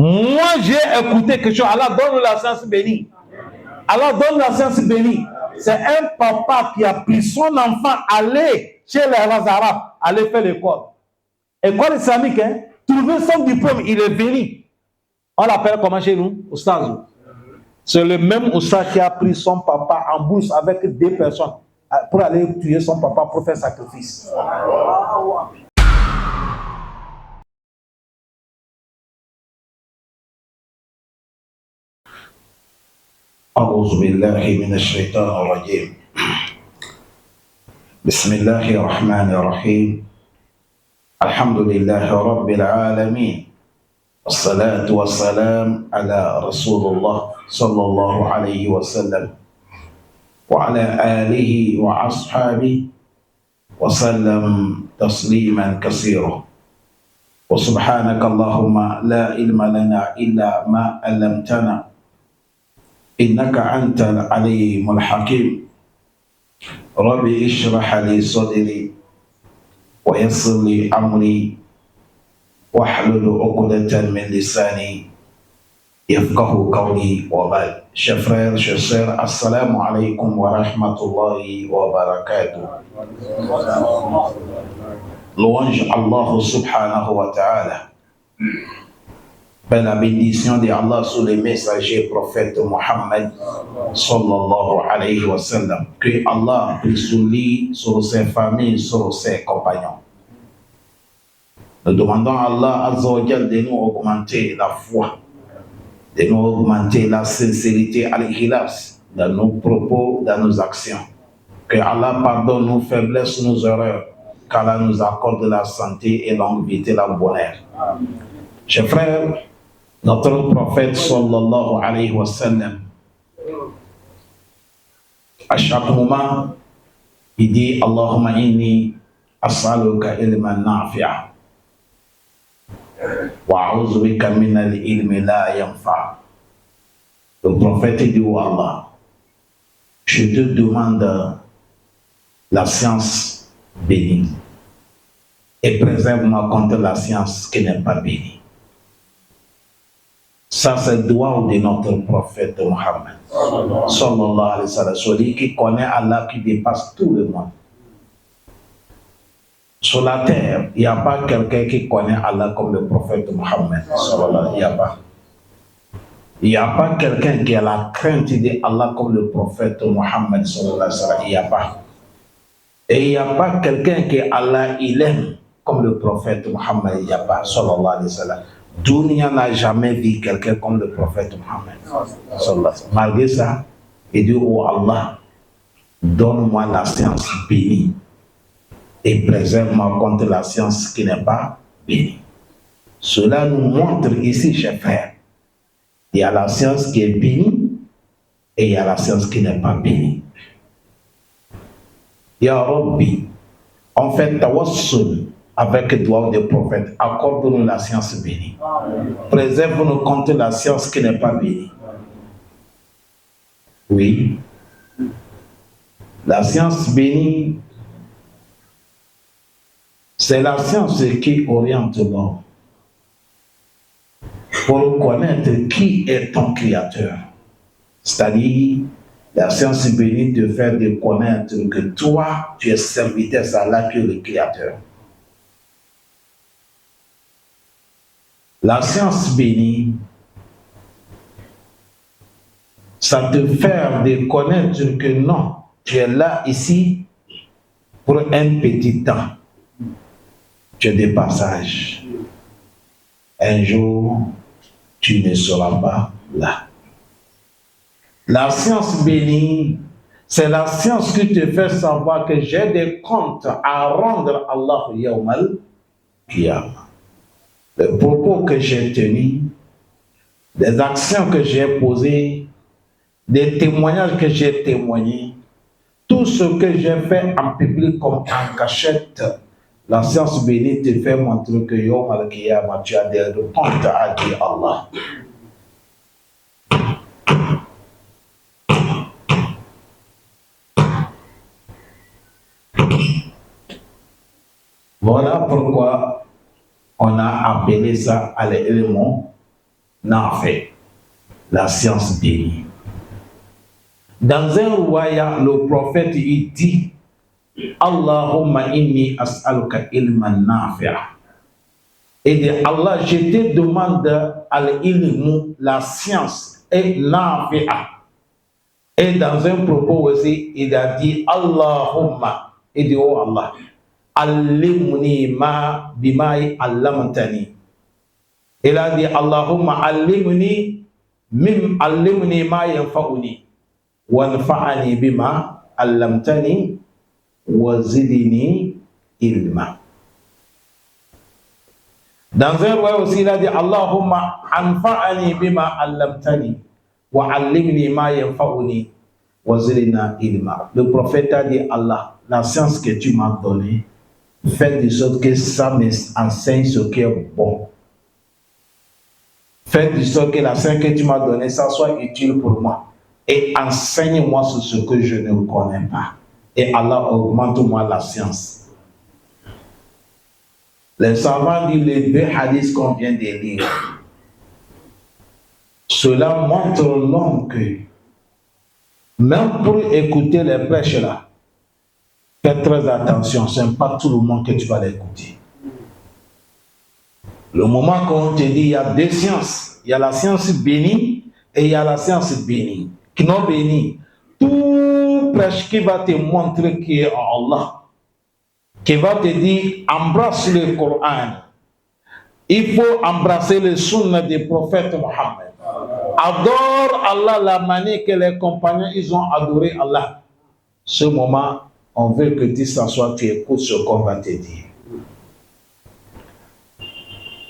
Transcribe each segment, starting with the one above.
Moi, j'ai écouté quelque chose. Allah donne la science bénie. Allah donne la science bénie. C'est un papa qui a pris son enfant, aller chez les Arabes, aller faire l'école. École islamique, hein? Trouver son diplôme, il est venu. On l'appelle comment chez nous? Oustaz. C'est le même Oustaz qui a pris son papa en bourse avec 2 personnes pour aller tuer son papa pour faire sacrifice. أعوذ بالله من الشيطان الرجيم. بسم الله الرحمن الرحيم. الحمد لله رب العالمين. الصلاة والسلام على رسول الله صلى الله عليه وسلم وعلى آله وأصحابه وسلم تسليما كثيرا. وسبحانك اللهم لا علم لنا إلا ما علمتنا إنك أنت العليم الحكيم. ربي اشرح لي صدري ويسر لي أمري واحلل عقدة من لساني يفقه قولي وبعد. Chers frères, chers sœurs, assalamu alaikum wa rahmatullahi wa barakatuh. Louange Allah subhanahu wa ta'ala. Ben la bénédiction de Allah sur les messagers prophètes Mohammed sallallahu alayhi wa sallam. Que Allah puisse sur lui, sur ses familles, sur ses compagnons. Nous demandons à Allah Azza wa Jal de nous augmenter la foi, de nous augmenter la sincérité à l'ikhlas dans nos propos, dans nos actions. Que Allah pardonne nos faiblesses, nos erreurs, qu'Allah nous accorde la santé et longue vie et la bonheur. Chers frères, notre prophète sallallahu alayhi wa sallam, à chaque moment, il dit Allahumma inni as'aluka ilman nafi'a wa a'udhu bika min al-ilmi la yanfa. Le prophète dit oh Allah, je te demande la science bénie et préserve-moi contre la science qui n'est pas bénie. Ça, c'est le doigt de notre prophète Mohammed sallallahu alayhi wa sallam, celui qui connaît Allah, qui dépasse tout le monde. Sur la terre, il n'y a pas quelqu'un qui connaît Allah comme le prophète Mohammed sallallahu alayhi wa sallam. Il n'y a pas. Il n'y a pas quelqu'un qui a la crainte de Allah comme le prophète Mohammed sallallahu alayhi wa sallam. Il n'y a pas. Et il n'y a pas quelqu'un qui Allah il aime comme le prophète Mohammed. Il n'y a pas sallallahu alayhi wa sallam. Dunia n'a jamais vu quelqu'un comme le prophète Mohammed. Malgré ça, il dit oh Allah, donne-moi la science bénie et préserve-moi contre la science qui n'est pas bénie. Cela nous montre ici, chers frères, il y a la science qui est bénie et il y a la science qui n'est pas bénie. Ya Rabbi, on fait tawassul avec le doigt des prophètes, accorde-nous la science bénie. Préserve-nous contre la science qui n'est pas bénie. Oui. La science bénie, c'est la science qui oriente l'homme pour connaître qui est ton créateur. C'est-à-dire, la science bénie te fait de connaître que toi, tu es serviteur d'Allah, qui est le créateur. La science bénie, ça te fait de connaître que non, tu es là ici pour un petit temps. Tu es de passage. Un jour, tu ne seras pas là. La science bénie, c'est la science qui te fait savoir que j'ai des comptes à rendre à Allah yawmal qiyamah. Les propos que j'ai tenus, des actions que j'ai posées, des témoignages que j'ai témoignés, tout ce que j'ai fait en public comme en cachette, la science bénie te fait montrer que Yom al-Qiyamah, tu as des comptes à dire Allah. Voilà pourquoi on a appelé ça à l'élément nafi, la science bénie. Dans un roya, le prophète il dit Allahumma inni as'aluka ilman nafi'a. Et dit Allah, je te demande al-ilmu, la science, et nafi'a. Et dans un propos aussi, il a dit Allahumma, il dit oh Allah, allimni ma bimai allamtani. Il a dit Allahumma allimni ma yanfa'uni wanfa'ani bima allamtani wa zidni ilma. Dans un roi aussi, il a dit Allahumma anfa'ani bima allamtani wa allimni ma yanfa'uni wa zidna ilma. Le prophète a dit Allah, la science que tu m'as donnée, fais de sorte que ça m'enseigne ce qui est bon. Fais de sorte que la science que tu m'as donnée, ça soit utile pour moi. Et enseigne-moi sur ce que je ne connais pas. Et Allah augmente-moi la science. Les savants disent les deux hadiths qu'on vient de lire. Cela montre l'homme que, même pour écouter les prêches là, fais très attention, ce n'est pas tout le monde que tu vas l'écouter. Le moment qu'on te dit, il y a deux sciences. Il y a la science bénie et il y a la science bénie. Qui non bénie. Tout prêche qui va te montrer qui est Allah, qui va te dire, embrasse le Coran. Il faut embrasser le sunna des prophètes Mohammed. Adore Allah la manière que les compagnons ils ont adoré Allah. Ce moment, on veut que tu s'assoies, tu écoutes ce qu'on va te dire.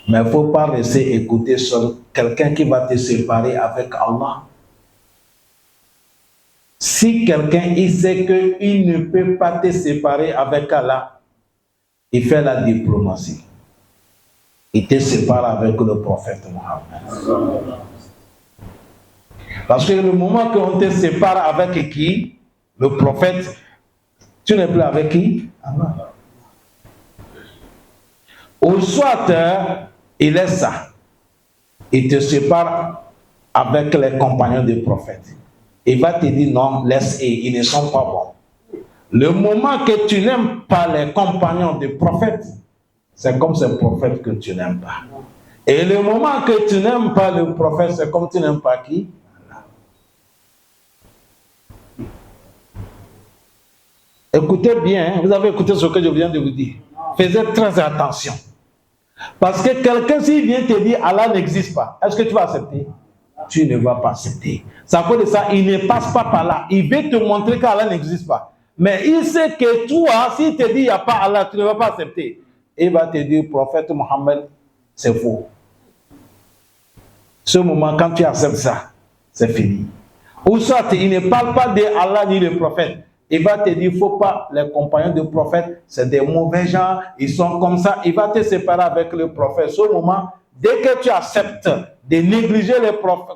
Mais il ne faut pas laisser écouter seul quelqu'un qui va te séparer avec Allah. Si quelqu'un il sait qu'il ne peut pas te séparer avec Allah, il fait la diplomatie. Il te sépare avec le prophète Mohammed. Parce que le moment qu'on te sépare avec qui? Le prophète, tu n'es plus avec qui? Allah. Ou soit il est ça. Il te sépare avec les compagnons du prophète. Il va te dire non, laisse, ils ne sont pas bons. Le moment que tu n'aimes pas les compagnons du prophète, c'est comme ce prophète que tu n'aimes pas. Et le moment que tu n'aimes pas le prophète, c'est comme tu n'aimes pas qui? Écoutez bien, hein, vous avez écouté ce que je viens de vous dire. Faites très attention. Parce que quelqu'un, s'il vient te dire Allah n'existe pas, est-ce que tu vas accepter? Tu ne vas pas accepter. Ça cause de ça, il ne passe pas par là. Il veut te montrer qu'Allah n'existe pas. Mais il sait que toi, s'il te dit il n'y a pas Allah, tu ne vas pas accepter. Il va te dire, prophète Mohammed, c'est faux. Ce moment, quand tu acceptes ça, c'est fini. Ou soit, il ne parle pas de Allah ni le prophète. Il va te dire, il ne faut pas, les compagnons du prophète, c'est des mauvais gens, ils sont comme ça. Il va te séparer avec le prophète. Ce moment, dès que tu acceptes de négliger les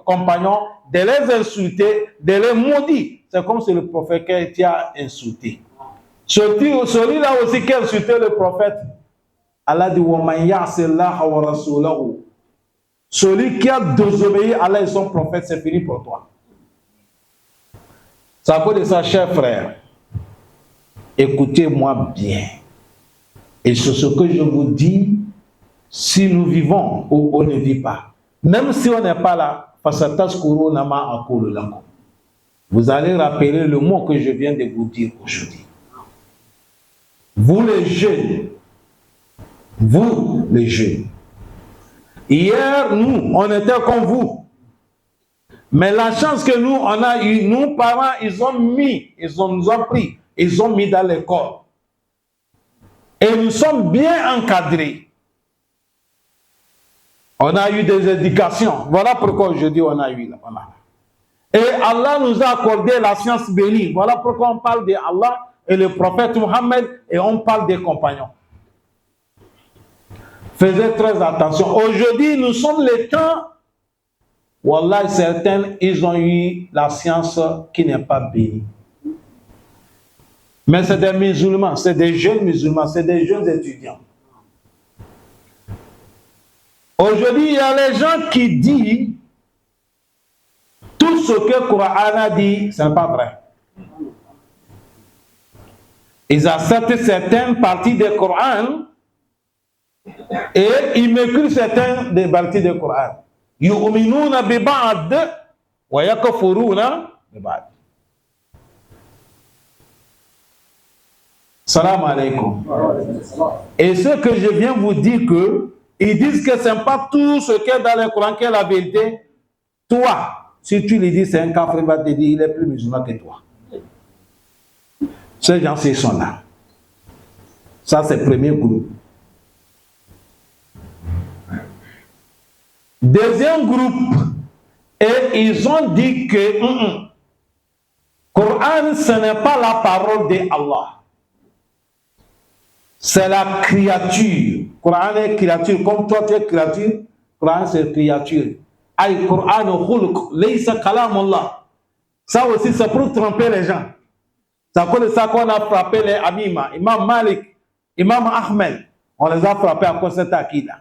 compagnons, de les insulter, de les maudire, c'est comme si le prophète qui a insulté. Celui-là aussi qui a insulté le prophète, Allah dit, celui qui a désobéi à Allah et son prophète, c'est fini pour toi. Ça veut dire ça, chers frères. Écoutez-moi bien. Et c'est ce que je vous dis, si nous vivons ou on ne vit pas, même si on n'est pas là, vous allez rappeler le mot que je viens de vous dire aujourd'hui. Vous les jeunes, hier nous, on était comme vous. Mais la chance que nous, on a eu, nos parents, ils nous ont pris, ils ont mis dans l'école. Et nous sommes bien encadrés. On a eu des éducations. Voilà pourquoi aujourd'hui on a eu. Et Allah nous a accordé la science bénie. Voilà pourquoi on parle de Allah et le prophète Mohammed et on parle des compagnons. Faites très attention. Aujourd'hui, nous sommes les temps. Wallah, certains, ils ont eu la science qui n'est pas bénie. Mais c'est des musulmans, c'est des jeunes musulmans, c'est des jeunes étudiants. Aujourd'hui, il y a les gens qui disent tout ce que le Coran a dit, ce n'est pas vrai. Ils acceptent certaines parties du Coran et ils mécrivent certaines des parties du Coran. Yu'minuna bi ba'd wa yakfuruna bi ba'd. Salam alaikum. Et ce que je viens vous dire que ils disent que ce n'est pas tout ce qui est dans le Coran qui est la vérité. Toi, si tu lui dis c'est un kafir, il va te dire il est plus musulman que toi. Ces gens, ils sont là. Ça, c'est le premier groupe. Deuxième groupe, et ils ont dit que le Coran, ce n'est pas la parole d'Allah. C'est la créature. Coran est créature. Comme toi, tu es créature. Coran, c'est créature. Aïe, Coran, khulq, laysa kalam Allah. Ça aussi, c'est pour tromper les gens. C'est pour ça qu'on a frappé les Amima, Imam Malik, Imam Ahmed. On les a frappés à cause de cette akida.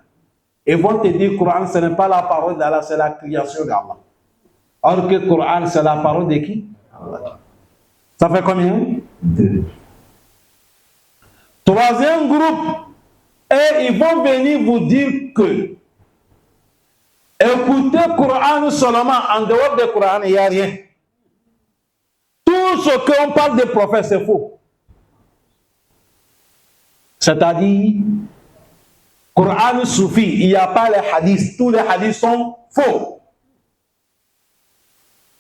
Ils vont te dire que le Coran, ce n'est pas la parole d'Allah, c'est la création d'Allah. Or que le Coran, c'est la parole de qui? Allah. Ça fait combien? 2. Troisième groupe, et ils vont venir vous dire que écoutez le Coran seulement, en dehors du Coran, il n'y a rien. Tout ce qu'on parle des prophètes, c'est faux. C'est-à-dire, Coran suffit, il n'y a pas les hadiths, tous les hadiths sont faux.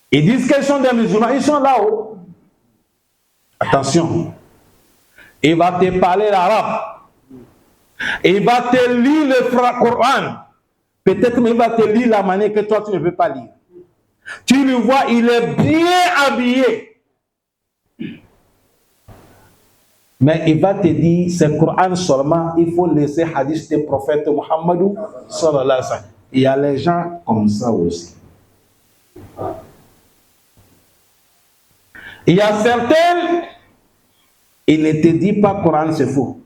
Ils disent qu'ils sont des musulmans, ils sont là-haut. Attention. Il va te parler l'arabe. Il va te lire le Coran. Peut-être qu'il va te lire la manière que toi tu ne peux pas lire. Tu le vois, il est bien habillé. Mais il va te dire, c'est Coran seulement, il faut laisser hadith du prophète Muhammad sallallahu alayhi wa sallam. Il y a les gens comme ça aussi. Il y a certains, il ne te dit pas Coran c'est faux,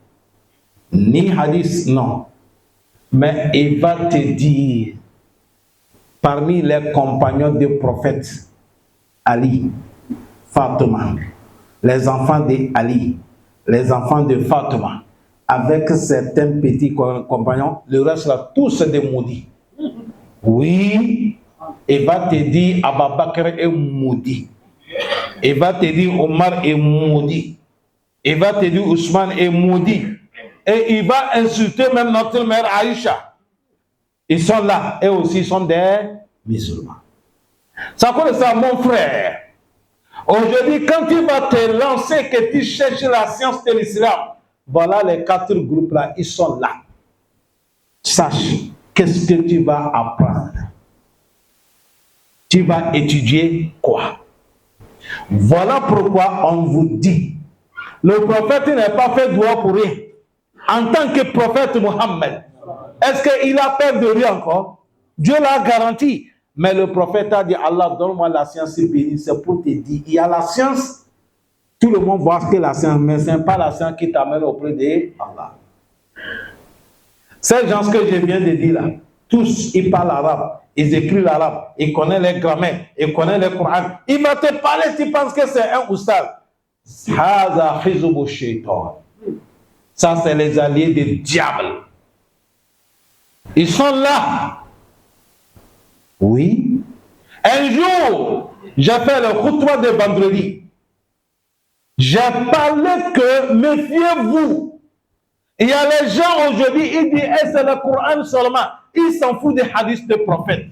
ni hadith non, mais il va te dire, parmi les compagnons du prophète Ali, Fatima, les enfants de Ali, les enfants de Fatima, avec certains petits compagnons, le reste là, tous des maudits. Oui, il va te dire Abu Bakr est maudit. Il va te dire Omar est maudit. Il va te dire Ousmane est maudit. Et il va insulter même notre mère Aïcha. Ils sont là. Et aussi, ils sont des musulmans. Ça fait ça, mon frère. Aujourd'hui, quand tu vas te lancer, que tu cherches la science de l'islam, voilà les 4 groupes-là, ils sont là. Sache, qu'est-ce que tu vas apprendre? Tu vas étudier quoi? Voilà pourquoi on vous dit, le prophète n'est pas fait droit pour rien. En tant que prophète Mohammed, est-ce qu'il a peur de rien encore? Dieu l'a garanti. Mais le prophète a dit, Allah, donne-moi la science bénie. C'est pour te dire, il y a la science. Tout le monde voit que la science, mais ce n'est pas la science qui t'amène auprès d'Allah. Ces gens que je viens de dire là, tous, ils parlent arabe. Ils écrivent l'arabe, ils connaissent les grammaires, ils connaissent le Coran. Il va te parler, tu penses que c'est un oustad. Ça, c'est les alliés du diable. Ils sont là. Oui. Un jour, j'ai fait le khutbah de vendredi. J'ai parlé que, méfiez-vous. Il y a les gens aujourd'hui, ils disent, c'est le Coran seulement. Ils s'en foutent des hadiths des prophètes.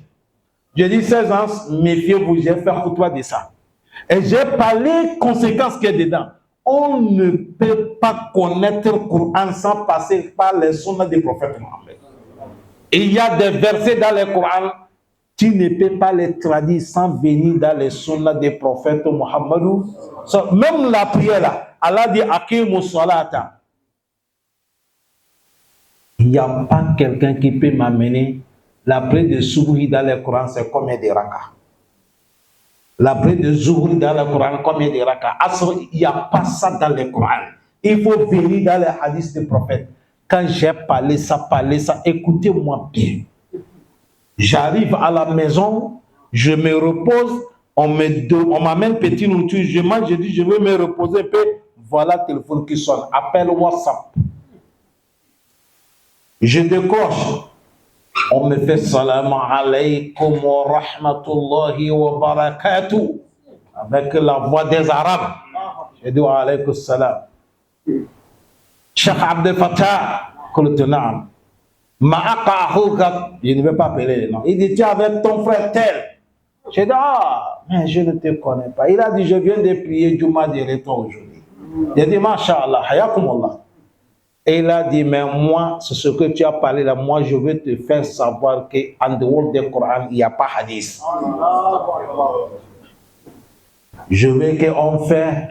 Je dis 16 ans, méfiez-vous, j'ai fait khutbah de ça. Et j'ai parlé conséquences qu'il y a dedans. On ne peut pas connaître le Coran sans passer par les sunnas des prophètes Mohammed. Il y a des versets dans le Coran, tu ne peux pas les traduire sans venir dans les sunnas des prophètes Mohammed. Même la prière là, Allah dit Aqimu salata. Il n'y a pas quelqu'un qui peut m'amener la prière de Zuhri dans le Coran, c'est combien de rakas? La prière de Zuhri dans le Coran, combien de rakas? Il n'y a pas ça dans le Coran. Il faut venir dans les hadiths des prophètes. Quand j'ai parlé ça, écoutez-moi bien. J'arrive à la maison, je me repose, on m'amène petite nourriture, je mange, je dis je veux me reposer un peu. Voilà le téléphone qui sonne, appel WhatsApp. Je décroche. On me fait salam alaykum wa rahmatullahi wa barakatuh avec la voix des Arabes. Je dis wa alaykum salam. Cheikh Abdel Fattah, Kolotenam. Je ne vais pas appeler, non. Il dit, tu es avec ton frère tel. Je dis, ah, mais je ne te connais pas. Il a dit, je viens de prier Juma de toi aujourd'hui. J'ai dit, Masha'Allah, hayakumullah. Et il a dit, mais moi, c'est ce que tu as parlé là, moi, je veux te faire savoir qu'en dehors du Coran, il n'y a pas hadith. Je veux qu'on fasse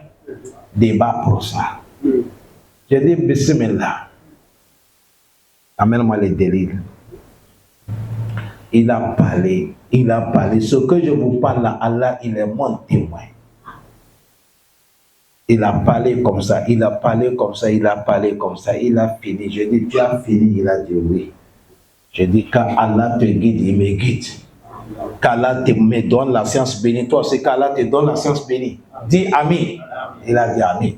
débat pour ça. J'ai dit, Bismillah. Amène-moi les délires. Il a parlé. Ce que je vous parle là, Allah, il est mon témoin. Il a parlé comme ça, il a parlé comme ça, il a parlé comme ça, il a fini. Je dis, tu as fini? Il a dit oui. Je dis, quand Allah te guide, il me guide. Qu'Allah me donne la science bénie. Toi, c'est qu'Allah te donne la science bénie. Dis Amin. Il a dit Amin.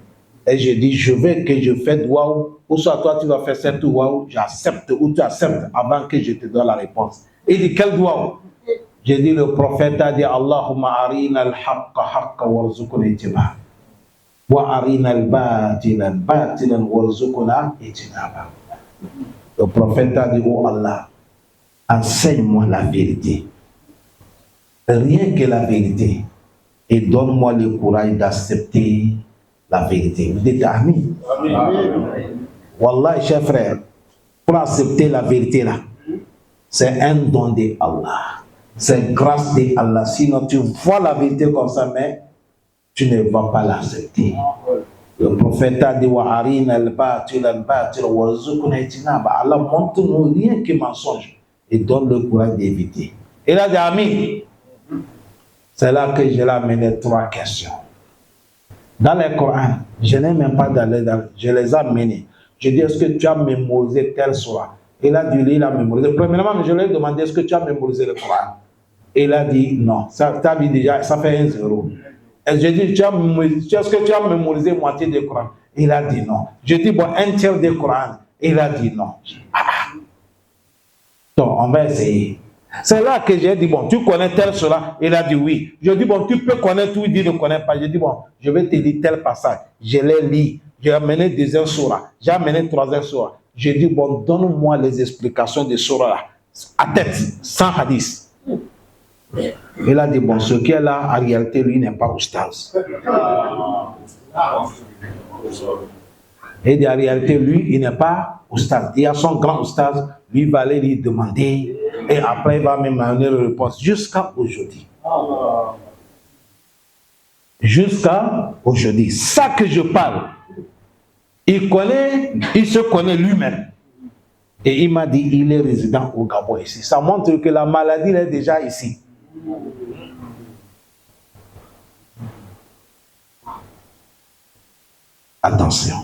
Et je dis, je veux que je fasse waouh. Ou soit toi, tu vas faire cette waouh. J'accepte ou tu acceptes avant que je te donne la réponse. Il dit, quel waouh? J'ai dit, le prophète a dit, Allahumma arina al-haqqa haqqa warzuqna ittiba. Wa arina al-batila batilan warzuqna ijtinaba. Le prophète a dit, oh Allah, enseigne-moi la vérité. Rien que la vérité. Et donne-moi le courage d'accepter la vérité. Vous dites Amin. Wallah, chers frères, pour accepter la vérité là, c'est un don de Allah. C'est grâce de Allah. Sinon, tu vois la vérité comme ça, mais tu ne vas pas l'accepter. Le prophète a dit wa arina al-batil warzuqna ijtinaba. Allah montre-nous rien que mensonge et donne le courage d'éviter. Il a dit Amin. C'est là que je l'ai amené 3 questions. Dans le Coran, je n'ai même pas d'aller dans. Je les ai amenées. Je dis, est-ce que tu as mémorisé tel soir? Il a dit, il a mémorisé. Premièrement, je lui ai demandé, est-ce que tu as mémorisé le Coran? Il a dit, non. Ça, tu as vu déjà, ça fait 1-0. Et je dis, est-ce que tu as mémorisé moitié du Coran? Il a dit non. Je dis, bon, 1/3 du Coran. Il a dit non. Donc, on va essayer. C'est là que j'ai dit, bon, tu connais tel cela? Il a dit oui. Je dis, bon, tu peux connaître tout, il dit, ne connais pas. Je dis, bon, je vais te lire tel passage. Je l'ai lu. J'ai amené 2e surah. J'ai amené 3e surah. Je dis, bon, donne-moi les explications de surah là, à tête, sans hadith. Il a dit, bon, ce qui est là, en réalité, lui n'est pas oustaz. Et en réalité, lui, il n'est pas oustaz. Il y a son grand oustaz, lui va aller lui demander. Et après, il va me donner la réponse jusqu'à aujourd'hui. Jusqu'à aujourd'hui. Ça que je parle, il se connaît lui-même. Et il m'a dit, il est résident au Gabon ici. Ça montre que la maladie est déjà ici. Attention.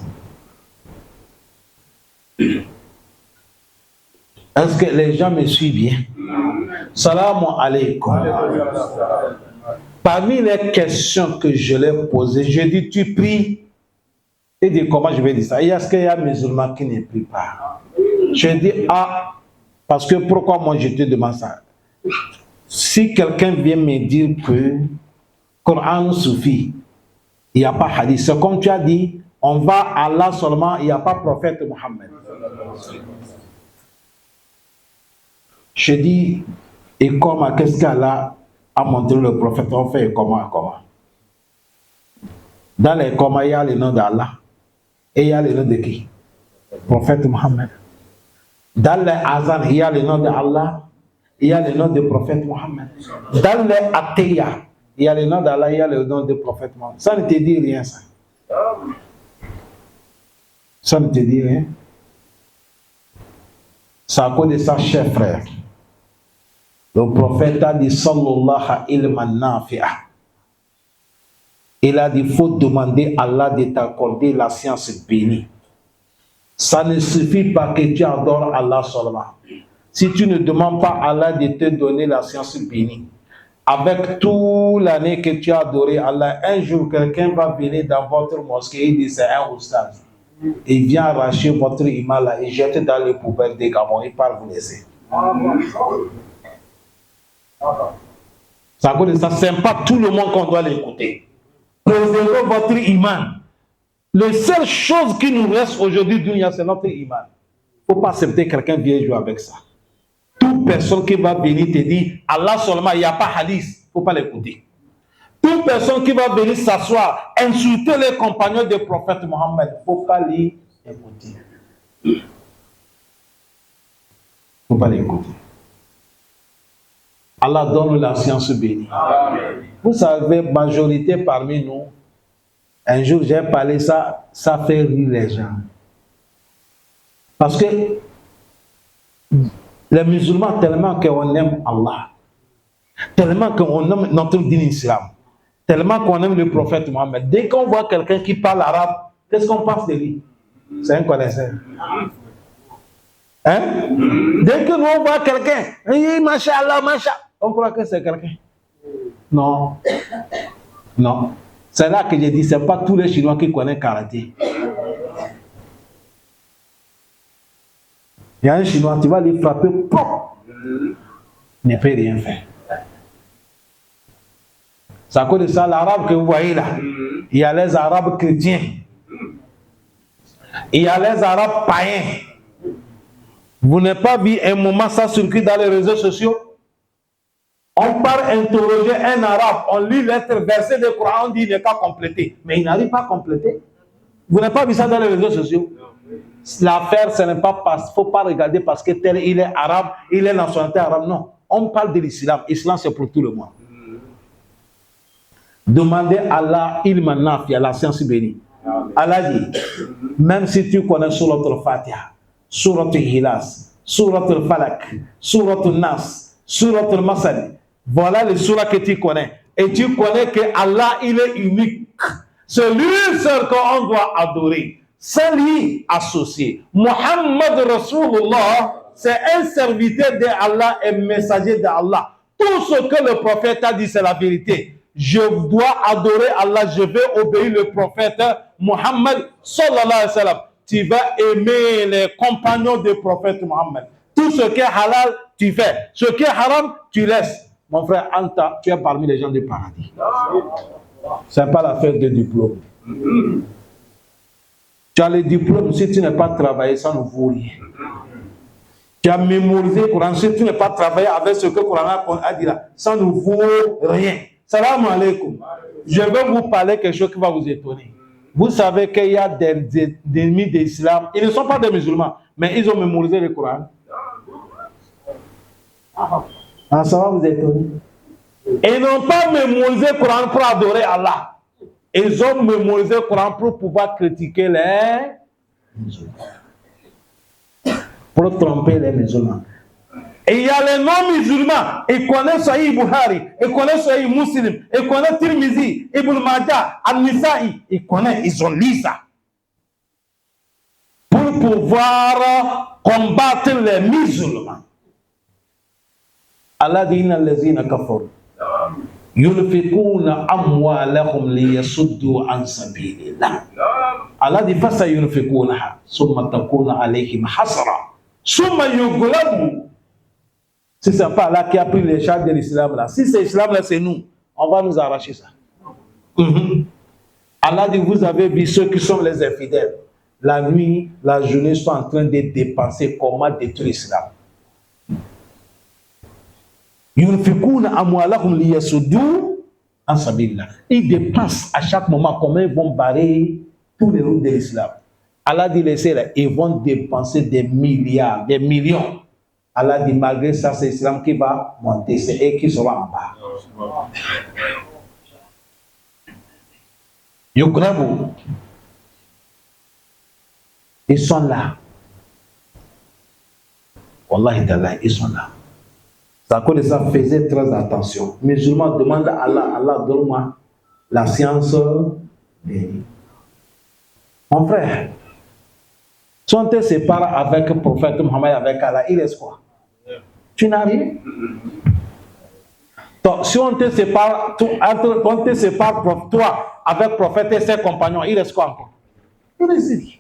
Est-ce que les gens me suivent bien? Salam alaikum. Parmi les questions que je l'ai posées, je dis, tu pries? Il dit, comment je vais dire ça? Est-ce qu'il y a un musulman qui ne prie pas? Je dis, ah, parce que pourquoi moi je te demande ça? Si quelqu'un vient me dire que Coran suffit, il n'y a pas hadith, c'est comme tu as dit, on va à Allah seulement, il n'y a pas prophète Mohammed. Je dis, et comment, qu'est-ce qu'Allah a montré le prophète? On fait comment? Dans les comment, il y a le nom d'Allah. Et il y a le nom de qui? Prophète Mohammed. Dans les azan, il y a le nom d'Allah. Il y a le nom du prophète Mohammed. Dans les atiyah, il y a le nom d'Allah, il y a le nom du prophète Mohammed. Ça ne te dit rien, ça. Ça ne te dit rien. C'est à cause de ça, cher frère. Le prophète a dit sallallahu ilman nafi'a. Il a dit, il faut demander à Allah de t'accorder la science bénie. Ça ne suffit pas que tu adores Allah seulement. Si tu ne demandes pas à Allah de te donner la science bénie, avec toute l'année que tu as adoré Allah, un jour quelqu'un va venir dans votre mosquée et dit c'est un oustaz. Il vient arracher votre imam là et jeter dans les poubelles des gamins. Il part vous laisser. Ça cause ça, c'est pas tout le monde qu'on doit l'écouter. Préservez votre iman. La seule chose qui nous reste aujourd'hui, dunya, c'est notre iman. Il ne faut pas accepter quelqu'un vienne jouer avec ça. Toute personne qui va venir te dire Allah seulement, il n'y a pas hadith, il ne faut pas l'écouter. Toute personne qui va venir s'asseoir, insulter les compagnons du prophète Mohammed, il ne faut pas l'écouter. Il ne faut pas l'écouter. Allah donne la science bénie. Amen. Vous savez, majorité parmi nous, un jour j'ai parlé ça, ça fait rire les gens. Parce que les musulmans, tellement qu'on aime Allah, tellement qu'on aime notre dîne islam, tellement qu'on aime le prophète Mohammed, dès qu'on voit quelqu'un qui parle arabe, qu'est-ce qu'on pense de lui? C'est un connaisseur. Hein? Dès que nous on voit quelqu'un, Masha'Allah, Masha'Allah, on croit que c'est quelqu'un. Non. Non. C'est là que j'ai dit, ce n'est pas tous les Chinois qui connaissent karaté. Il y a un Chinois, tu vas lui frapper, pop, il ne peut rien faire. C'est à cause de ça, l'arabe que vous voyez là, il y a les arabes chrétiens, il y a les arabes païens. Vous n'avez pas vu un moment ça circule dans les réseaux sociaux? On part interroger un arabe, on lit l'être verset de Coran, on dit il n'est pas complété. Mais il n'arrive pas à compléter. Vous n'avez pas vu ça dans les réseaux sociaux? L'affaire, ce n'est pas parce, faut pas regarder parce que tel il est arabe, il est nationalité arabe. Non, on parle de l'islam. L'islam, c'est pour tout le monde. Demandez à Allah, il y a la science bénie. Allah dit, même si tu connais Surat al-Fatiha, Surat al-Hilas, Surat al-Falak, Surat al-Nas, Surat al-Masal, voilà les surahs que tu connais. Et tu connais que Allah, il est unique. C'est lui seul qu'on doit adorer. C'est lui associé. Muhammad Rasulullah, c'est un serviteur d'Allah et messager d'Allah. Tout ce que le prophète a dit, c'est la vérité. Je dois adorer Allah, je vais obéir le prophète Muhammad sallallahu alayhi wa sallam. Tu vas aimer les compagnons du prophète Muhammad. Tout ce qui est halal, tu fais. Ce qui est haram, tu laisses. Mon frère Anta, tu es parmi les gens du paradis. Ce n'est pas l'affaire de diplôme. Tu as le diplôme, si tu n'as pas travaillé, ça ne vaut rien. Tu as mémorisé le Coran, si tu n'as pas travaillé avec ce que le Coran a dit là, ça ne vaut rien. Salam alaikum. Je vais vous parler quelque chose qui va vous étonner. Vous savez qu'il y a des ennemis de l'islam, ils ne sont pas des musulmans, mais ils ont mémorisé le Coran. Ah, ça va vous étonner. Ils n'ont pas mémorisé le Coran pour adorer Allah. Ils ont mémorisé le Coran pour pouvoir critiquer les musulmans. Pour tromper les musulmans. Et il y a les non-musulmans. Ils connaissent Sahih Bukhari, ils connaissent Sahih Muslim, ils connaissent Tirmizi, Ibn Majah, An-Nisa'i. Ils connaissent, ils ont lu ça. Pour pouvoir combattre les musulmans. Allah dit inna allazina kafaru yunfiquna amwalahum liyasuddu an sabilillah. Allah dit fasa yunfiqunaha summa takuna alayhim hasra summa yughlabu. Si c'est pas Allah qui a pris les charges de l'islam là, si c'est l'islam là, c'est nous, on va nous arracher ça. Allah dit vous avez vu ceux qui sont les infidèles, la nuit, la journée sont en train de dépenser comment détruire l'islam. Yunfiquna amwalahum liyasuddu an sabilillah. Ils dépensent à chaque moment comment ils vont barrer tous les routes de l'islam. Allah dit laissez là, ils vont dépenser des milliards, des millions. Allah dit malgré ça c'est l'islam qui va monter, c'est eux qui seront en bas. Yukrabu. Ils sont là. Wallahi ta'ala, ils sont là. Ça cause de ça, faisait très attention. Musulmans demandent à Allah, Allah donne-moi la science bénie. Mon frère, si on te sépare avec le prophète Mohammed, avec Allah, il reste quoi? Tu n'as rien. Donc, si on te sépare, toi avec prophète et ses compagnons, il reste quoi encore? Il reste rien.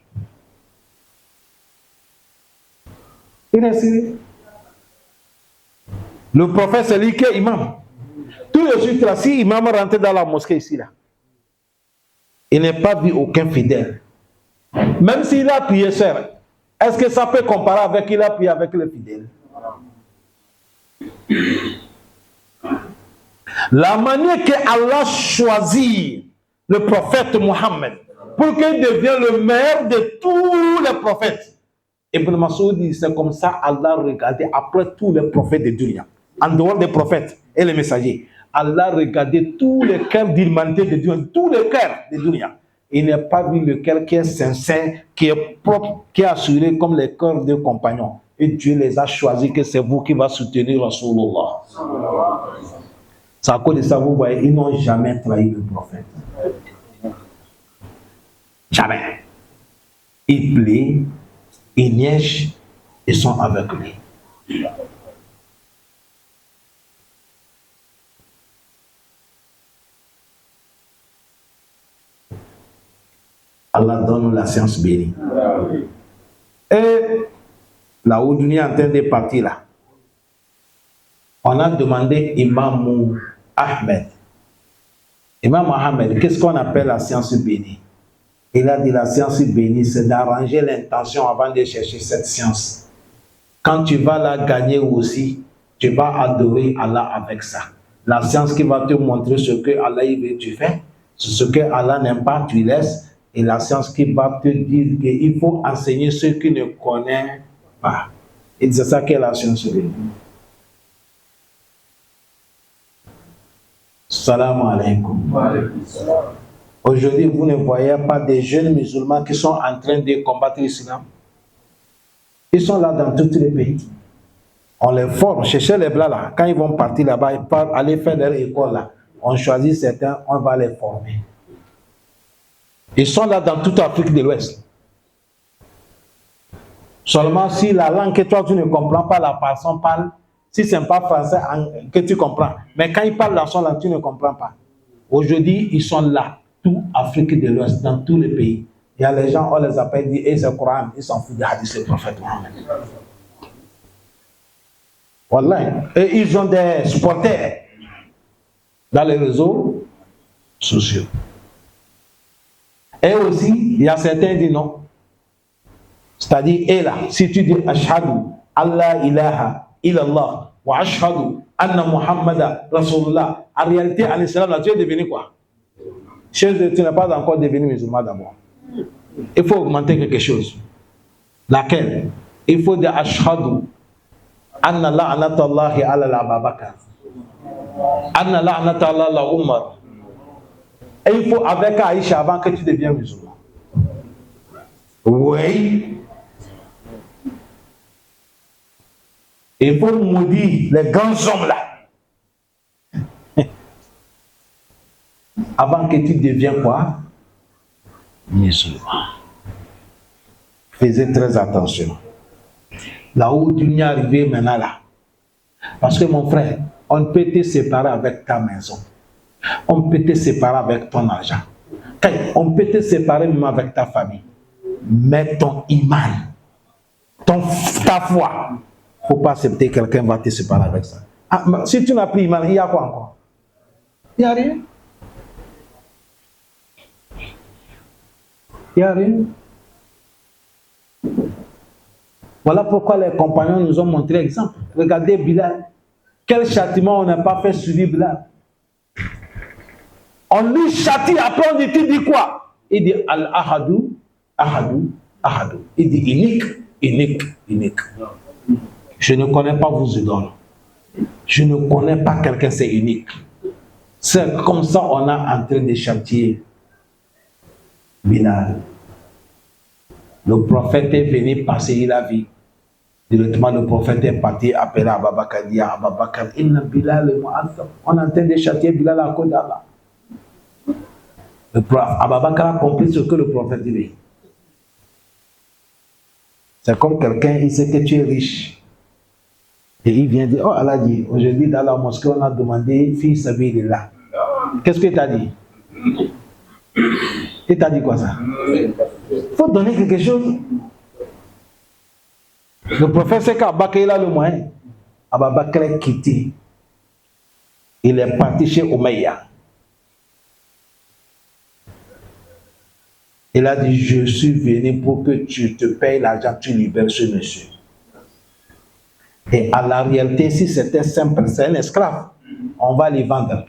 Il reste rien. Le prophète, c'est lui qui est imam. Tout de suite, là, si imam rentre dans la mosquée ici, là, il n'est pas vu aucun fidèle. Même s'il a prié seul, est-ce que ça peut comparer avec qu'il a prié avec le fidèle? La manière que Allah choisit le prophète Mohammed pour qu'il devienne le meilleur de tous les prophètes. Ibn Mas'ud dit, c'est comme ça Allah regardait après tous les prophètes de Dunya. En dehors des prophètes et les messagers, Allah regardait tous les cœurs d'humanité de Dunya, tous les cœurs de Dunya. Il n'a pas vu le cœur qui est sincère, qui est propre, qui est assuré comme les cœurs de compagnons. Et Dieu les a choisis que c'est vous qui va soutenir Rasulullah. C'est à cause de ça, vous voyez, ils n'ont jamais trahi le prophète. Jamais. Ils plient, ils niègent, ils sont avec lui. Allah donne la science bénie. Et là où Dunia est en train de partir là, on a demandé Imam Ahmed. Imam Ahmed, qu'est-ce qu'on appelle la science bénie? Il a dit la science bénie, c'est d'arranger l'intention avant de chercher cette science. Quand tu vas la gagner aussi, tu vas adorer Allah avec ça. La science qui va te montrer ce que Allah veut, tu fais. Ce que Allah n'aime pas, tu laisses. Et la science qui va te dire qu'il faut enseigner ceux qui ne connaissent pas. Et c'est ça qu'est la science bénie. Salam alaikum. Aujourd'hui, vous ne voyez pas des jeunes musulmans qui sont en train de combattre l'islam. Ils sont là dans tous les pays. On les forme. Cherchez les blancs là. Quand ils vont partir là-bas, ils partent aller faire leur école là. On choisit certains, on va les former. Ils sont là dans toute l'Afrique de l'Ouest. Seulement si la langue que toi tu ne comprends pas, la personne parle, si ce n'est pas français que tu comprends. Mais quand ils parlent dans son langue, tu ne comprends pas. Aujourd'hui, ils sont là, toute l'Afrique de l'Ouest, dans tous les pays. Il y a les gens, on les appelle, disent, et c'est le Coran, ils s'en foutent du hadith, le prophète Mohammed. Voilà. Et ils ont des supporters dans les réseaux sociaux. Et aussi, il y a certains qui disent non. C'est-à-dire, et là, si tu dis Ashhadu Allah ilaha illallah wa ashhadu anna Muhammada Rasulullah, en réalité, en islam, là, tu es devenu quoi? Tu n'es pas encore devenu musulman d'abord. Il faut augmenter quelque chose. Laquelle? Il faut dire Ashhadu anna la'natallahi ala al-Ababakar, anna la'natallahi ala Umar. Et il faut avec Aïcha avant que tu deviennes musulman. Oui. Il faut maudire les grands hommes là. Avant que tu deviennes quoi? Musulman. Faisez très attention. Là où tu n'y es arrivé maintenant là. Parce que mon frère, on ne peut te séparer avec ta maison. On peut te séparer avec ton argent. On peut te séparer même avec ta famille. Mais ton iman, ta foi, il ne faut pas accepter que quelqu'un va te séparer avec ça. Ah, si tu n'as plus iman, il y a quoi encore? Il n'y a rien. Il n'y a rien. Voilà pourquoi les compagnons nous ont montré l'exemple. Regardez Bilal. Quel châtiment on n'a pas fait subir Bilal? On lui châtie, après on dit, tu dis quoi? Il dit Al-Ahadou, Ahadou, Ahadou. Il dit unique, unique, unique. Je ne connais pas vos idoles. Je ne connais pas quelqu'un, c'est unique. C'est comme ça on a en train de châtier Bilal. Le prophète est venu passer la vie. Directement, le prophète est parti appeler Ababakar, dit à Ababakar, Inna Bilal, on est en train de châtier Bilal à cause d'Allah. Ababakar a compris ce que le prophète dit. C'est comme quelqu'un, il sait que tu es riche. Et il vient dire, oh Allah dit, aujourd'hui dans la mosquée, on a demandé, fils sabilillah. Qu'est-ce qu'il t'a dit? Il t'a dit quoi ça? Il faut donner quelque chose. Le prophète sait qu'Abakar, il a le moyen. Ababakar est quitté. Il est parti chez Omeya. Il a dit, je suis venu pour que tu te payes l'argent, tu libères ce monsieur. Et à la réalité, si c'était simple, c'est un esclave, on va les vendre.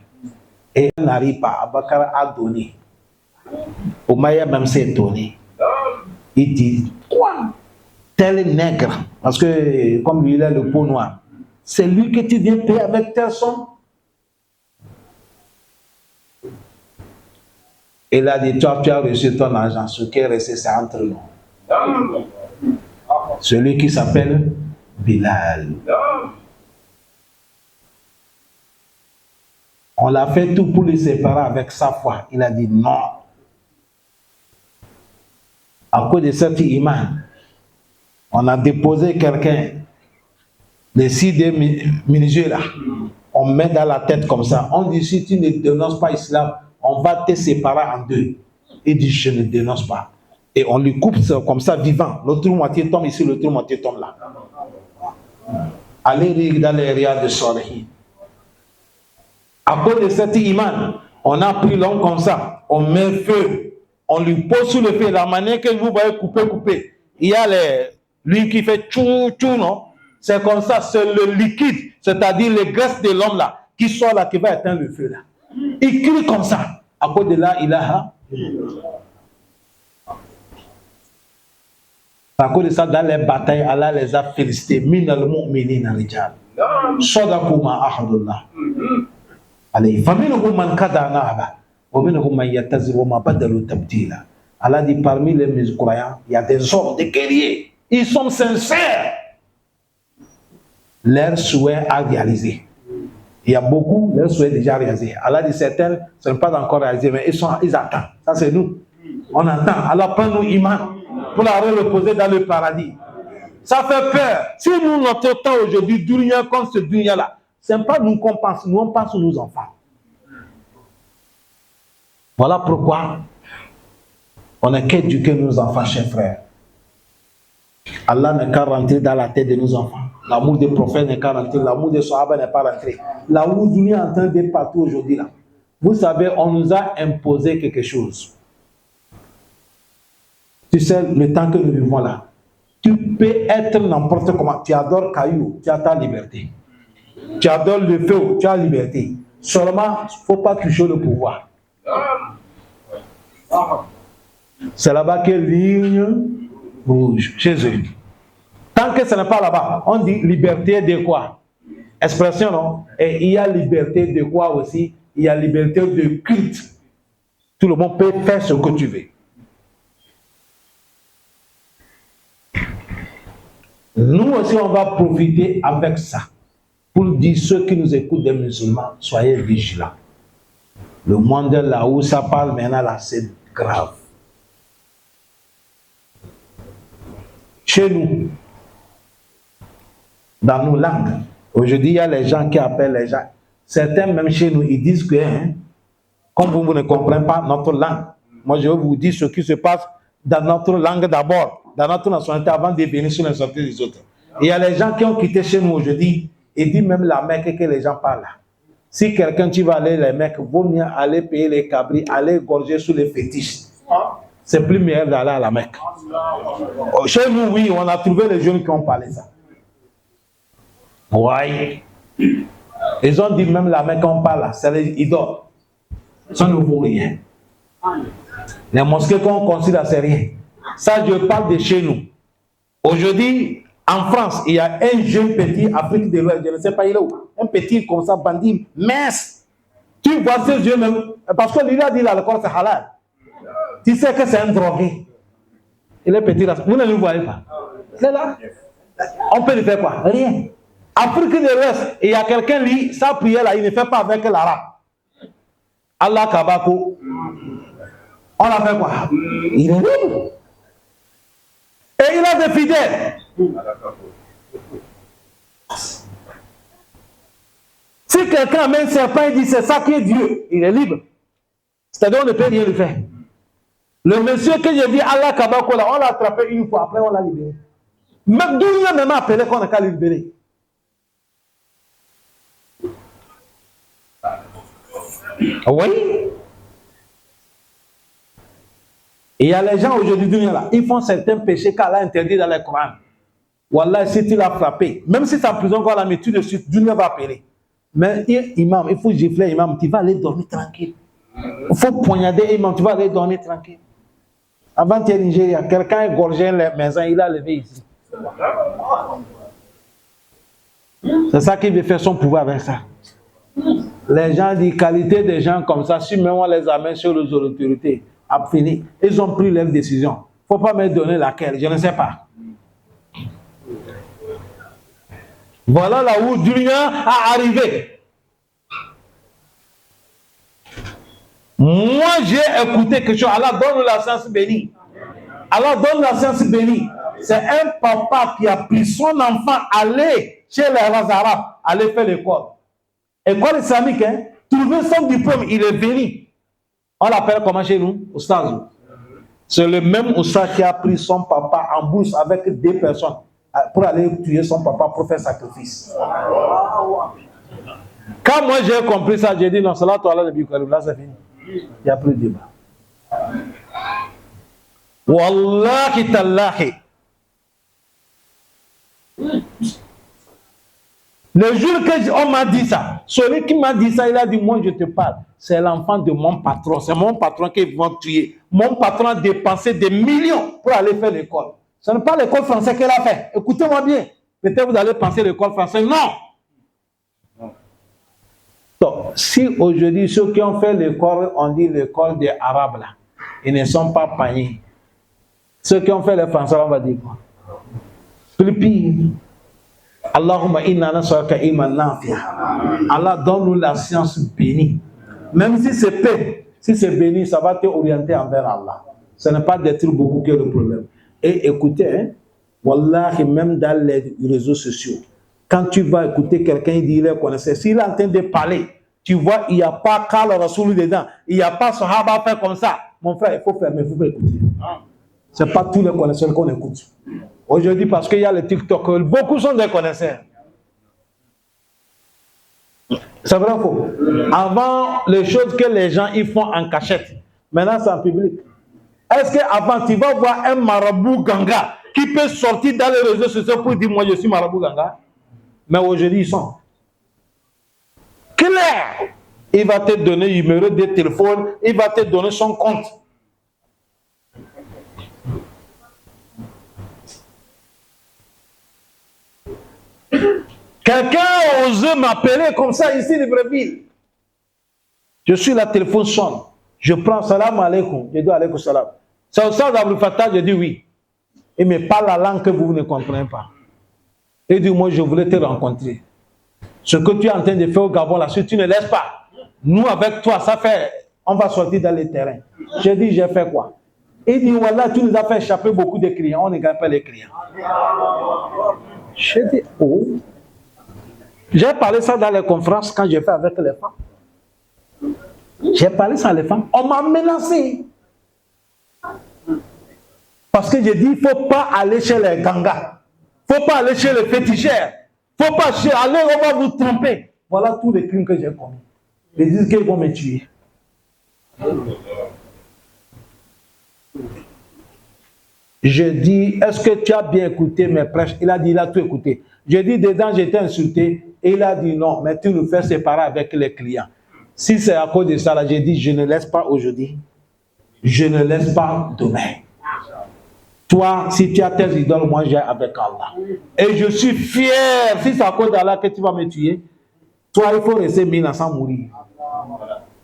Et il n'arrive pas, Abakar a donné. Omeya même s'est étonné. Il dit, quoi? Tel nègre, parce que comme lui il a le peau noir, c'est lui que tu viens payer avec telle somme. Il a dit, toi tu as reçu ton argent, ce qui est resté c'est entre nous. Celui qui s'appelle Bilal. On l'a fait tout pour le séparer avec sa foi. Il a dit non. À cause de cet iman, on a déposé quelqu'un, les 6 minuscules là, on met dans la tête comme ça. On dit, si tu ne dénonces pas l'islam, on va te séparer en deux. Il dit, je ne dénonce pas. Et on lui coupe comme ça, vivant. L'autre moitié tombe ici, l'autre moitié tombe là. Allez lire dans les rias de Soleil. À cause de cet iman, on a pris l'homme comme ça, on met feu, on lui pose sous le feu, la manière que vous voyez couper. Il y a l'huile qui fait tchou, non? C'est comme ça, c'est le liquide, c'est-à-dire les graisses de l'homme là, qui sort là, qui va éteindre le feu là. Il crie comme ça, à cause de là, à cause de ça, dans les batailles, Allah les a félicités. Minal mu'minina rijal. Sadaku ma ahadullah. Allez, faminhum man qada nahba, wa minhum man yantazir wa ma badalu tabdila. Allah dit parmi les croyants, il y a des hommes, des guerriers. Ils sont sincères. Leur souhait a réalisé. Il y a beaucoup, leur souhait déjà réalisé. Allah dit certains, ce n'est pas encore réalisé, mais ils attendent. Ça c'est nous. On attend. Allah prend nous iman pour la reposer dans le paradis. Ça fait peur. Si nous, notre temps aujourd'hui, dunya comme ce dunya-là, ce n'est pas nous qu'on pense, nous on pense aux nos enfants. Voilà pourquoi on n'a qu'éduquer nos enfants, chers frères. Allah n'est qu'à rentrer dans la tête de nos enfants. L'amour des prophètes n'est qu'à rentrer, l'amour des sahaba n'est pas rentré. L'amour du est en train d'être partout aujourd'hui là. Vous savez, on nous a imposé quelque chose. Tu sais, le temps que nous vivons là, tu peux être n'importe comment. Tu adores caillou, tu as ta liberté. Tu adores le feu, tu as la liberté. Seulement, il ne faut pas toucher le pouvoir. C'est là-bas que ligne rouge, chez eux. Tant que ce n'est pas là-bas, on dit liberté de quoi? Expression, non? Et il y a liberté de quoi aussi? Il y a liberté de culte. Tout le monde peut faire ce que tu veux. Nous aussi, on va profiter avec ça pour dire ceux qui nous écoutent des musulmans, soyez vigilants. Le monde là où ça parle maintenant, là, c'est grave. Chez nous, dans nos langues, aujourd'hui, il y a les gens qui appellent les gens. Certains, même chez nous, ils disent que, comme vous ne comprenez pas notre langue, moi je vais vous dire ce qui se passe dans notre langue d'abord, dans notre nationalité, avant de venir sur la nationalité des autres. Et il y a les gens qui ont quitté chez nous aujourd'hui, et disent même la Mecque que les gens parlent là. Si quelqu'un, tu vas aller les Mecques, vaut mieux aller payer les cabris, aller gorger sous les fétiches. C'est plus meilleur d'aller à la Mecque. Chez nous, oui, on a trouvé les jeunes qui ont parlé ça. Oui. Ils ont dit même la Mecque qu'on parle là, c'est les idoles. Ça ne vaut rien. Les mosquées qu'on considère, c'est rien. Ça, je parle de chez nous. Aujourd'hui, en France, il y a un jeune petit Afrique de l'Ouest, je ne sais pas il est où, un petit comme ça, bandit, mince. Tu vois ces yeux même, parce que lui a dit là, le corps c'est halal. Tu sais que c'est un drogué. Il est petit là, vous ne le voyez pas. C'est là. On peut lui faire quoi? Rien. Afrique de l'Ouest, il y a quelqu'un, lui, sa prière là, il ne fait pas avec l'arabe. Allah Kabako. On l'a fait quoi? Il est libre. Et il a des fidèles. Si quelqu'un amène un serpent et dit c'est ça qui est Dieu, il est libre. C'est-à-dire on ne peut rien lui faire. Le monsieur que j'ai dit Allah Kabakola, on l'a attrapé une fois, après on l'a libéré. Même d'où il a même appelé qu'on n'a qu'à le libérer. Oui. Et il y a les gens aujourd'hui, là, ils font certains péchés qu'Allah interdit dans le Coran. Wallah, si tu l'as frappé, même si c'est en prison, qu'on l'a mis tout de suite, Dieu va appeler. Mais imam, il faut gifler imam, tu vas aller dormir tranquille. Il faut poignarder imam, tu vas aller dormir tranquille. Avant hier Nigeria, quelqu'un a égorgé les maisons, il a levé ici. C'est ça qu'il veut faire son pouvoir avec ça. Les gens disent, qualité des gens comme ça, si même on les amène sur les autorités, a fini, ils ont pris leur décision. Il ne faut pas me donner laquelle, je ne sais pas. Voilà là où Dunia a arrivé. Moi, j'ai écouté quelque chose. Allah donne la science bénie. Allah donne la science bénie. C'est un papa qui a pris son enfant aller chez les Arabes, aller faire l'école. École islamique, hein? Trouver son diplôme, il est venu. On l'appelle comment chez nous? Oustaz. C'est le même Oustaz qui a pris son papa en bourse avec 2 personnes pour aller tuer son papa pour faire sacrifice. Quand moi j'ai compris ça, j'ai dit non, c'est là, toi là, là c'est fini. Il n'y a plus de débat. Wallahi tallahi. Le jour qu'on m'a dit ça, celui qui m'a dit ça, il a dit, moi je te parle, c'est l'enfant de mon patron, c'est mon patron qui va tuer. Mon patron a dépensé des millions pour aller faire l'école. Ce n'est pas l'école française qu'elle a fait. Écoutez-moi bien. Peut-être vous allez penser l'école française. Non. Donc, si aujourd'hui, ceux qui ont fait l'école, on dit l'école des Arabes, là, ils ne sont pas païens. Ceux qui ont fait les Français, on va dire quoi? Plus pire. Allahumma inna nas'aluka ilman nafi'a. Allah donne-nous la science bénie. Même si c'est paix, si c'est béni, ça va te orienter envers Allah. Ce n'est pas détruire beaucoup que le problème. Et écoutez, hein, wallahi, même dans les réseaux sociaux, quand tu vas écouter quelqu'un, il dit il est connaisseur. S'il est en train de parler, tu vois, il n'y a pas Karl Rasoul dedans, il n'y a pas Sahaba fait comme ça. Mon frère, il faut fermer, il faut écouter. Ce n'est pas tous les connaisseurs qu'on écoute. Aujourd'hui, parce qu'il y a les TikTok, beaucoup sont des connaisseurs. C'est vrai ou faux? Avant, les choses que les gens ils font en cachette, maintenant c'est en public. Est-ce qu'avant, tu vas voir un marabout ganga qui peut sortir dans les réseaux sociaux pour dire moi je suis marabout ganga? Mais aujourd'hui, ils sont clairs. Il va te donner le numéro de téléphone, il va te donner son compte. Quelqu'un a osé m'appeler comme ça ici, Libreville. Je suis là, téléphone sonne. Je prends salam alaikum. Je dis alaikum salam. C'est au stade d'Abdou Fattah, je dis oui. Il me parle la langue que vous ne comprenez pas. Il dit moi je voulais te rencontrer. Ce que tu es en train de faire au Gabon là, si tu ne laisses pas, nous avec toi, ça fait, on va sortir dans les terrains. J'ai dit j'ai fait quoi? Il dit voilà, tu nous as fait échapper beaucoup de clients, on ne gagne pas les clients. J'ai dit oh. J'ai parlé ça dans les conférences quand j'ai fait avec les femmes. J'ai parlé ça à les femmes. On m'a menacé. Parce que j'ai dit, il ne faut pas aller chez les gangas. Il ne faut pas aller chez les féticheurs. Il ne faut pas aller, on va vous tromper. Voilà tous les crimes que j'ai commis. Ils disent qu'ils vont me tuer. Je dis, est-ce que tu as bien écouté mes prêches? Il a dit, il a tout écouté. Je dis, dedans, j'étais insulté. Et il a dit, non, mais tu nous fais séparer avec les clients. Si c'est à cause de ça, là, j'ai dit, je ne laisse pas aujourd'hui. Je ne laisse pas demain. Toi, si tu as tes idoles, moi, j'ai avec Allah. Et je suis fier. Si c'est à cause d'Allah que tu vas me tuer, toi, il faut rester 1000 ans sans mourir.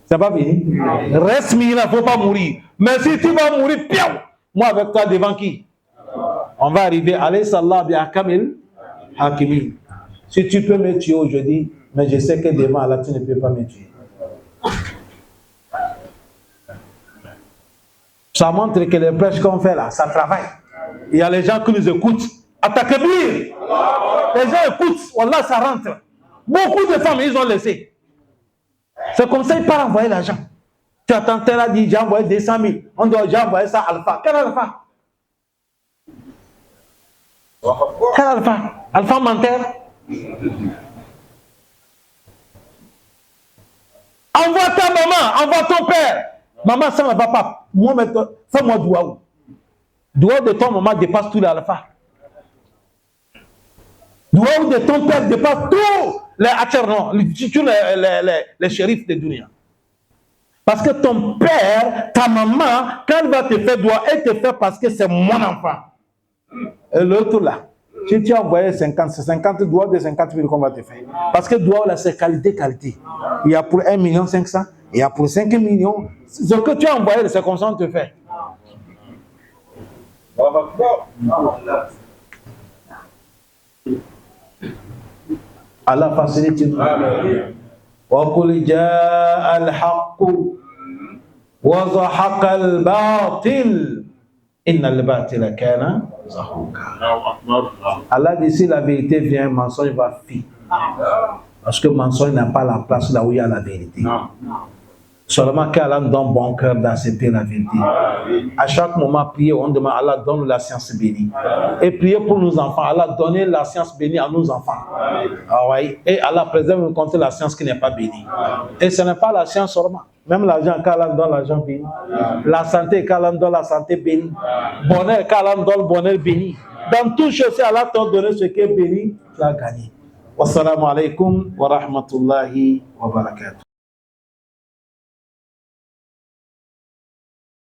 C'est pas fini? Reste 1000 ans, il ne faut pas mourir. Mais si tu vas mourir, piou, moi, avec toi, devant qui? On va arriver. Allez, sallah, bi akamil, hakimi. Si tu peux me tuer aujourd'hui, mais je sais que devant Allah, tu ne peux pas me tuer. Ça montre que les prêches qu'on fait là, ça travaille. Il y a les gens qui nous écoutent. Attaquez-vous. Les gens écoutent. Wallah, ça rentre. Beaucoup de femmes, ils ont laissé. C'est comme ça, ils partent envoyer l'argent. Tu attends, tel a dit, j'ai envoyé 200 000. On doit, j'ai envoyé ça à Alpha. Quel Alpha? Quel Alpha? Alpha menteur? Envoie ta maman, envoie ton père. Maman, ça ne va pas. Moi, maintenant, fais-moi doua. Doua de ton maman dépasse tous les alphas. Doua de ton père dépasse tous les atternants, tous les shérifs de Dunia. Parce que ton père, ta maman, quand elle va te faire doua, elle te fait parce que c'est mon enfant. Et l'autre là, si tu as envoyé 50, c'est 50 doigts de 50 000 qu'on va te faire. Parce que doigt là, c'est qualité. Il y a pour 1 500 000, il y a pour 5 millions. Ce que tu as envoyé, c'est comme ça qu'on te fait. Allah facilite. وَقُلْ جَاءَ الْحَقُّ وَزَهَقَ الْبَاطِلُ إِنَّ الْبَاطِلَ كَانَ زَهُوقًا. Allah dit si la vérité vient, le mensonge va fuir. Parce que le mensonge n'a pas la place là où il y a la vérité. Seulement qu'Allah nous donne bon cœur d'accepter la vérité. À chaque moment, prier, on demande Allah donne la science bénie. Et prier pour nos enfants. Allah donne la science bénie à nos enfants. Ah ouais. Et Allah préserve nous contre la science qui n'est pas bénie. Et ce n'est pas la science seulement. Même l'argent, qu'Allah donne l'argent béni. La santé, qu'Allah donne la santé bénie. Bonheur, qu'Allah donne le bonheur béni. Dans tout chose, si Allah t'a donné ce qui est béni, tu as gagné. Wassalamu alaikum wa rahmatullahi wa barakatuh.